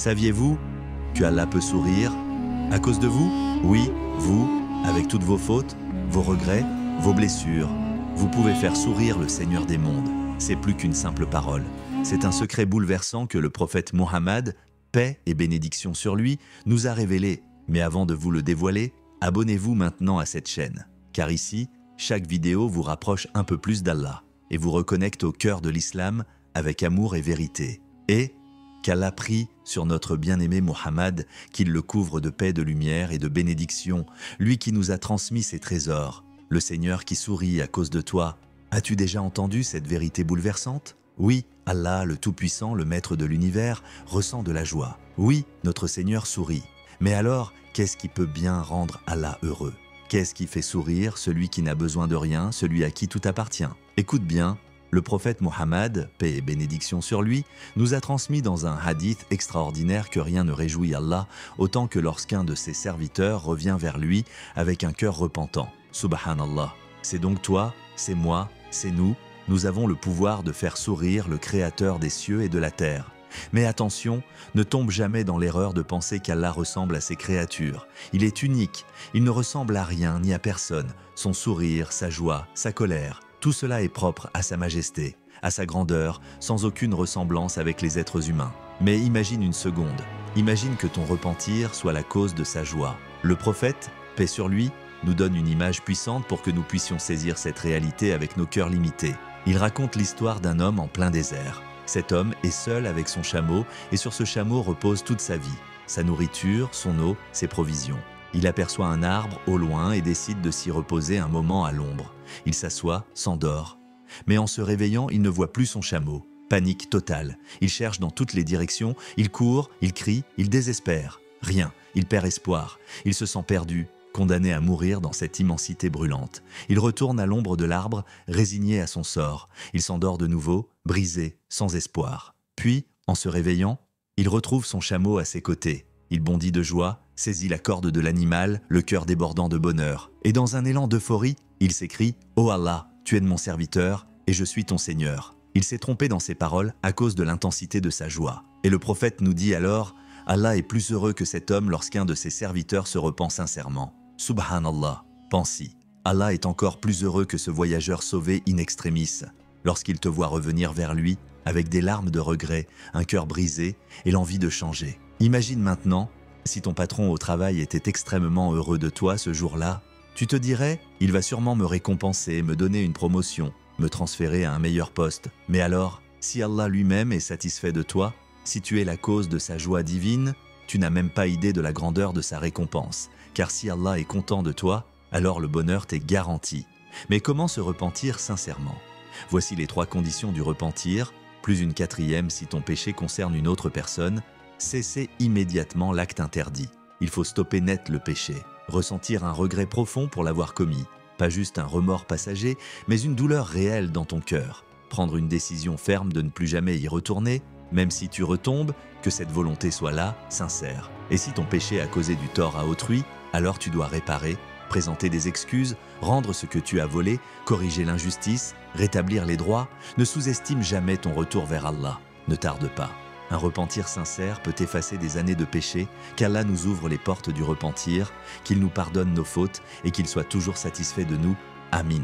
Saviez-vous que Allah peut sourire à cause de vous? Oui, vous, avec toutes vos fautes, vos regrets, vos blessures, vous pouvez faire sourire le Seigneur des mondes. C'est plus qu'une simple parole. C'est un secret bouleversant que le prophète Mohammed, paix et bénédiction sur lui, nous a révélé. Mais avant de vous le dévoiler, abonnez-vous maintenant à cette chaîne. Car ici, chaque vidéo vous rapproche un peu plus d'Allah et vous reconnecte au cœur de l'islam avec amour et vérité. Et qu'Allah prie sur notre bien-aimé Mohammed, qu'il le couvre de paix, de lumière et de bénédiction, lui qui nous a transmis ses trésors, le Seigneur qui sourit à cause de toi. As-tu déjà entendu cette vérité bouleversante? Oui, Allah, le Tout-Puissant, le Maître de l'univers, ressent de la joie. Oui, notre Seigneur sourit. Mais alors, qu'est-ce qui peut bien rendre Allah heureux? Qu'est-ce qui fait sourire celui qui n'a besoin de rien, celui à qui tout appartient? Écoute bien, le prophète Mohammed, paix et bénédiction sur lui, nous a transmis dans un hadith extraordinaire que rien ne réjouit Allah autant que lorsqu'un de ses serviteurs revient vers lui avec un cœur repentant. Subhanallah. C'est donc toi, c'est moi, c'est nous. Nous avons le pouvoir de faire sourire le Créateur des cieux et de la terre. Mais attention, ne tombe jamais dans l'erreur de penser qu'Allah ressemble à ses créatures. Il est unique, il ne ressemble à rien ni à personne. Son sourire, sa joie, sa colère, tout cela est propre à sa majesté, à sa grandeur, sans aucune ressemblance avec les êtres humains. Mais imagine une seconde, imagine que ton repentir soit la cause de sa joie. Le prophète, paix sur lui, nous donne une image puissante pour que nous puissions saisir cette réalité avec nos cœurs limités. Il raconte l'histoire d'un homme en plein désert. Cet homme est seul avec son chameau et sur ce chameau repose toute sa vie, sa nourriture, son eau, ses provisions. Il aperçoit un arbre au loin et décide de s'y reposer un moment à l'ombre. Il s'assoit, s'endort. Mais en se réveillant, il ne voit plus son chameau. Panique totale. Il cherche dans toutes les directions, il court, il crie, il désespère. Rien, il perd espoir. Il se sent perdu, condamné à mourir dans cette immensité brûlante. Il retourne à l'ombre de l'arbre, résigné à son sort. Il s'endort de nouveau, brisé, sans espoir. Puis, en se réveillant, il retrouve son chameau à ses côtés. Il bondit de joie, saisit la corde de l'animal, le cœur débordant de bonheur. Et dans un élan d'euphorie, il s'écrie « Oh Allah, tu es de mon serviteur et je suis ton Seigneur ». Il s'est trompé dans ses paroles à cause de l'intensité de sa joie. Et le prophète nous dit alors « Allah est plus heureux que cet homme lorsqu'un de ses serviteurs se repent sincèrement. Subhanallah, pense-y. Allah est encore plus heureux que ce voyageur sauvé in extremis lorsqu'il te voit revenir vers lui avec des larmes de regret, un cœur brisé et l'envie de changer. Imagine maintenant, si ton patron au travail était extrêmement heureux de toi ce jour-là, tu te dirais, il va sûrement me récompenser, me donner une promotion, me transférer à un meilleur poste. Mais alors, si Allah lui-même est satisfait de toi, si tu es la cause de sa joie divine, tu n'as même pas idée de la grandeur de sa récompense. Car si Allah est content de toi, alors le bonheur t'est garanti. Mais comment se repentir sincèrement? Voici les 3 conditions du repentir, plus une 4e si ton péché concerne une autre personne. Cessez immédiatement l'acte interdit. Il faut stopper net le péché. Ressentir un regret profond pour l'avoir commis. Pas juste un remords passager, mais une douleur réelle dans ton cœur. Prendre une décision ferme de ne plus jamais y retourner, même si tu retombes, que cette volonté soit là, sincère. Et si ton péché a causé du tort à autrui, alors tu dois réparer, présenter des excuses, rendre ce que tu as volé, corriger l'injustice, rétablir les droits. Ne sous-estime jamais ton retour vers Allah. Ne tarde pas. Un repentir sincère peut effacer des années de péché, qu'Allah nous ouvre les portes du repentir, qu'il nous pardonne nos fautes et qu'il soit toujours satisfait de nous. Amin.